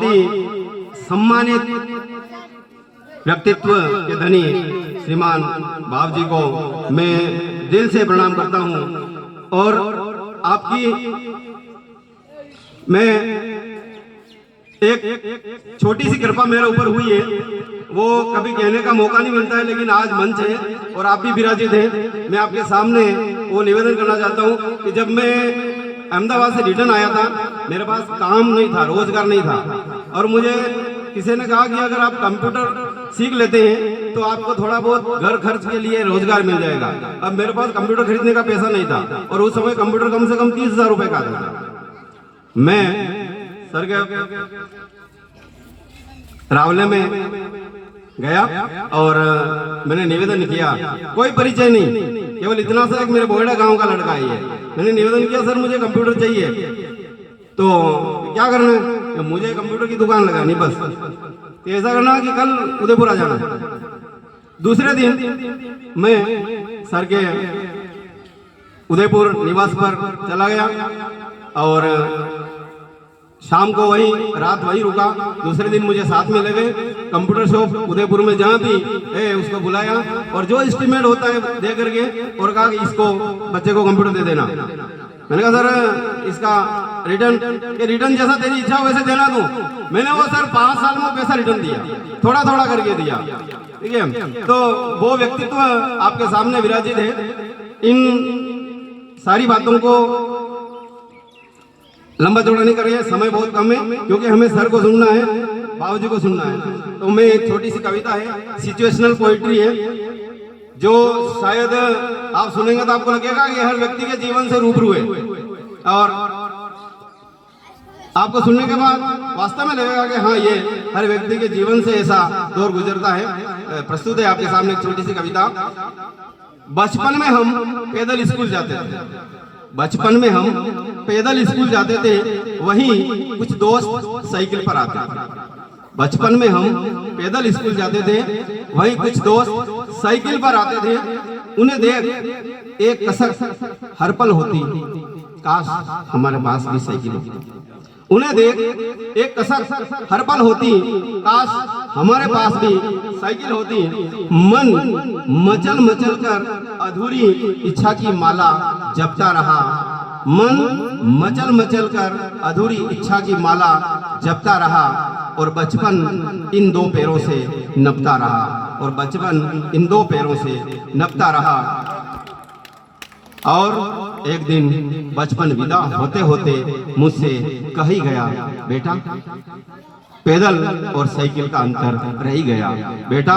ही सम्मानित व्यक्तित्व के धनी श्रीमान भाव जी को मैं दिल से प्रणाम करता हूं। और आपकी मैं एक छोटी सी कृपा मेरे ऊपर हुई है, वो कभी कहने का मौका नहीं मिलता है, लेकिन आज मंच है और आप भी विराजित हैं। मैं आपके सामने वो निवेदन करना चाहता हूँ कि जब मैं अहमदाबाद से रिटर्न आया था, मेरे पास काम नहीं था, रोजगार नहीं था, और मुझे किसी ने कहा कि अगर आप कंप्यूटर सीख लेते हैं तो आपको थोड़ा बहुत घर खर्च के लिए रोजगार मिल जाएगा। अब मेरे पास कंप्यूटर खरीदने का पैसा नहीं था और उस समय कंप्यूटर कम से कम 30,000 रुपए का आता था। मैं सर के रावले में गया और मैंने निवेदन किया, कोई परिचय नहीं, केवल इतना सा एक मेरे बोएडा गांव का लड़का है। मैंने निवेदन किया, सर मुझे कंप्यूटर चाहिए, तो क्या करना है, मुझे कंप्यूटर की दुकान लगानी बस, तो ऐसा करना कि कल उदयपुर आ जाना। दूसरे दिन मैं सर के उदयपुर निवास पर चला गया और शाम को वही रात वही रुका। दूसरे दिन मुझे साथ में ले गए कंप्यूटर शॉप उदयपुर में, जहाँ भी है उसको बुलाया और जो एस्टिमेट होता है दे करके और कहा कि इसको बच्चे को कंप्यूटर दे देना। मैंने कहा सर इसका रिटर्न जैसा तेरी इच्छा वैसे देना दूं। मैंने वो सर 5 साल में पैसा रिटर्न दिया, थोड़ा थोड़ा करके दिया, ठीक है। तो वो व्यक्तित्व आपके सामने विराजित है। इन सारी बातों को लंबा चौड़ा नहीं करिए, समय बहुत कम है, क्योंकि हमें सर को सुनना है, बाबूजी को सुनना है। तो मैं एक छोटी सी कविता है, सिचुएशनल पोइट्री है, जो शायद आप सुनेंगे तो आपको लगेगा कि हर व्यक्ति के जीवन से रूबरू है, और आपको सुनने के बाद वास्तव में लगेगा कि हाँ ये हर व्यक्ति के जीवन से ऐसा दौर गुजरता है। प्रस्तुत है आपके सामने एक छोटी सी कविता। बचपन में हम पैदल स्कूल जाते थे, बचपन में हम पैदल स्कूल जाते थे, वहीं कुछ दोस्त साइकिल पर आते थे। बचपन में हम पैदल स्कूल जाते थे, वहीं कुछ दोस्त साइकिल पर आते थे। उन्हें देख एक कसक हर पल होती, काश हमारे पास भी साइकिल होती। उन्हें देख एक कसक हर पल होती, काश हमारे पास भी साइकिल होती। मन मचल मचल कर अधूरी इच्छा की माला जपता रहा, मन मचल मचल कर अधूरी इच्छा की माला जपता रहा, और बचपन इन 2 पैरों से नपता रहा, और बचपन इन 2 पैरों से नपता रहा। और एक दिन बचपन विदा होते होते मुझसे कह ही गया, बेटा पैदल और साइकिल का अंतर रह ही गया, बेटा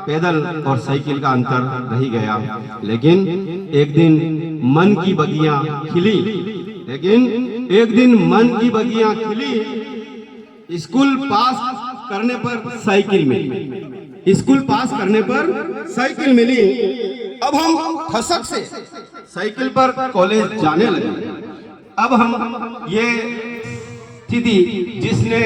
पैदल और साइकिल का अंतर रह ही गया। लेकिन एक दिन मन की बगियां खिली, लेकिन एक दिन मन की बगियां खिली। स्कूल पास करने पर साइकिल मिली, स्कूल पास करने पर साइकिल मिली। अब हम खसक से साइकिल पर कॉलेज जाने लगे। अब हम ये स्थिति जिसने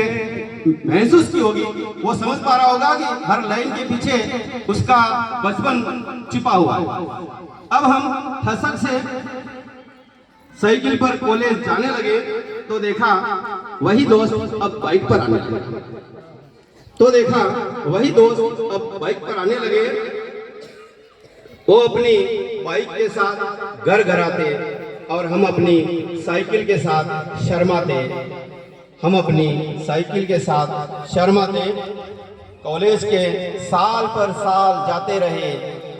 महसूस की होगी वो समझ पा रहा होगा कि हर लाइन के पीछे उसका बचपन छिपा हुआ है। अब हम खसक से साइकिल पर कॉलेज जाने लगे तो देखा वही दोस्त अब बाइक पर आने लगे, तो देखा वही दोस्त अब बाइक पर आने लगे। वो अपनी बाइक के साथ घर घर आते और हम अपनी साइकिल के साथ शर्माते, हम अपनी साइकिल के साथ शर्माते। कॉलेज के साल पर साल जाते रहे,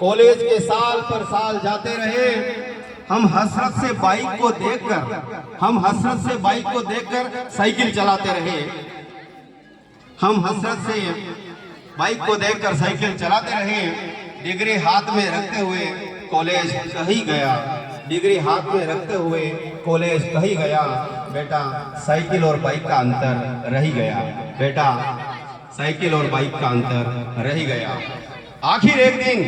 कॉलेज के साल पर साल जाते रहे। हम हसरत से बाइक को देखकर, हम हसरत से बाइक को देखकर साइकिल चलाते रहे, हम हसरत से बाइक को देखकर साइकिल चलाते रहे। डिग्री हाथ में रखते हुए कॉलेज कहीं गया, डिग्री हाथ में रखते हुए कॉलेज कहीं गया। बेटा साइकिल और बाइक का अंतर रह गया, बेटा साइकिल और बाइक का अंतर रह गया। आखिर एक दिन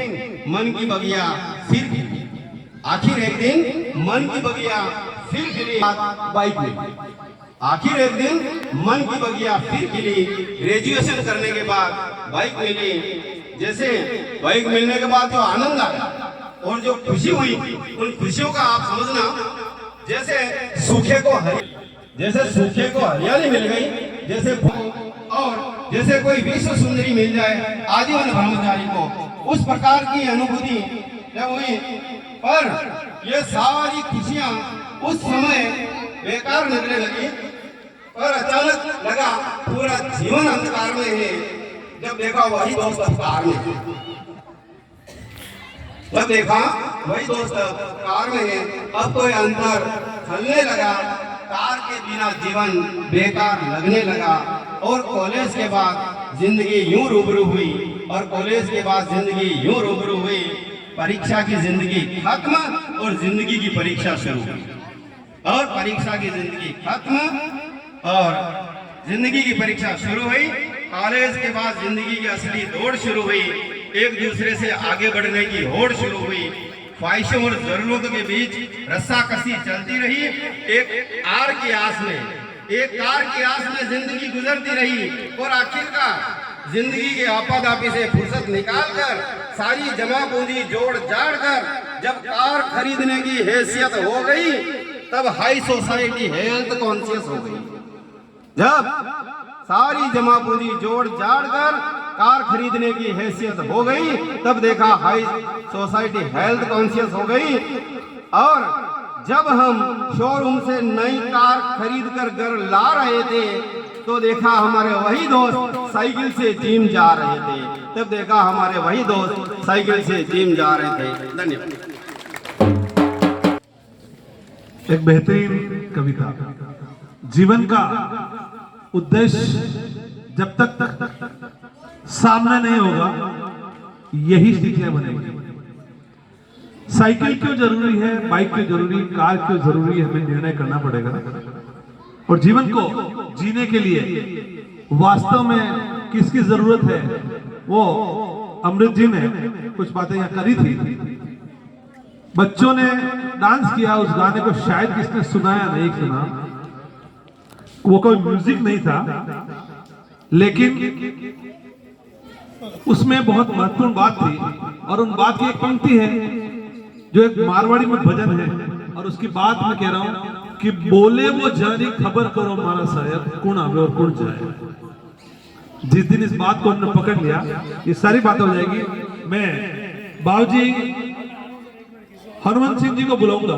मन की बगिया फिर खिली, आखिर एक दिन मन की बगिया फिर खिली, बाइक मिली। आखिर एक दिन मन की बगिया फिर खिली। ग्रेजुएशन करने के बाद बाइक मिली। जैसे बाइक मिलने के बाद जो आनंद आया और जो खुशी हुई, उन खुशियों का आप समझना जैसे सूखे को हरियाली मिल गई, जैसे और जैसे कोई विश्व सुंदरी मिल जाए आजीवन ब्रह्मचारी को, उस प्रकार की अनुभूति जब हुई। पर ये सारी खुशियां उस समय बेकार निकलने लगी। और अचानक लगा पूरा जीवन अंधकार में है। जब देखा वही दोस्त कार में, जब देखा वही दोस्त कार में है। अब तो ये अंतर खलने लगा। कार के बिना जीवन बेकार लगने लगा। और कॉलेज के बाद जिंदगी यूं रूबरू हुई, और कॉलेज के बाद जिंदगी यूं रूबरू हुई। परीक्षा की जिंदगी खत्म और जिंदगी की परीक्षा शुरू, और परीक्षा की जिंदगी खत्म और जिंदगी की परीक्षा शुरू हुई। कॉलेज के बाद जिंदगी की असली दौड़ शुरू हुई। एक दूसरे से आगे बढ़ने की होड़ शुरू हुई। ख्वाहिशों और जरूरतों के बीच रस्साकसी चलती रही। एक कार की आस में जिंदगी गुजरती रही। और आखिरकार जिंदगी के आपाधापी से फुर्सत निकालकर, सारी जमा पूंजी जोड़ जाड़ कर जब कार खरीदने की हैसियत हो गई, तब हाई सोसाइटी हेल्थ कॉन्शियस हो गई। जब सारी जमा पूंजी जोड़ जाड़ कर कार खरीदने की हैसियत हो गई, तब देखा हाई सोसाइटी हेल्थ कॉन्शियस हो गई। और जब हम शोरूम से नई कार खरीद कर घर ला रहे थे, तो देखा हमारे वही दोस्त साइकिल से जिम जा रहे थे। तब देखा हमारे वही दोस्त साइकिल से जिम जा रहे थे। धन्यवाद। एक बेहतरीन कविता। जीवन का उद्देश्य जब तक सामने नहीं होगा, यही स्थितियां बनेगी। साइकिल क्यों जरूरी है, बाइक क्यों जरूरी, कार क्यों जरूरी है, हमें निर्णय करना पड़ेगा। और जीवन को जीने के लिए वास्तव में किसकी जरूरत है, वो अमृत जी ने कुछ बातें यहाँ करी थी। बच्चों ने डांस किया, उस गाने को शायद किसने सुनाया नहीं सुना, वो कोई म्यूजिक नहीं था, लेकिन उसमें बहुत महत्वपूर्ण बात थी। और उन बात की एक पंक्ति है जो एक मारवाड़ी में भजन है, और उसकी बात मैं कह रहा हूं कि बोले वो जानी खबर करो मारा साहब, कौन आवे और कौन जाए। जिस दिन इस बात को उन्होंने पकड़ लिया, ये सारी बातें हो जाएगी। मैं बाबूजी हनुमान सिंह जी को बुलाऊंगा,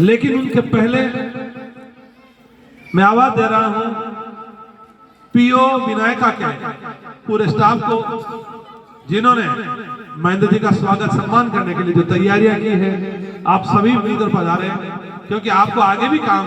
लेकिन उनके पहले मैं आवाज दे रहा हूं पीओ विनायका के पूरे स्टाफ को, जिन्होंने महेंद्र जी का स्वागत सम्मान करने के लिए जो तैयारियां की है। आप सभी मिलकर पधारे, क्योंकि आपको आगे भी काम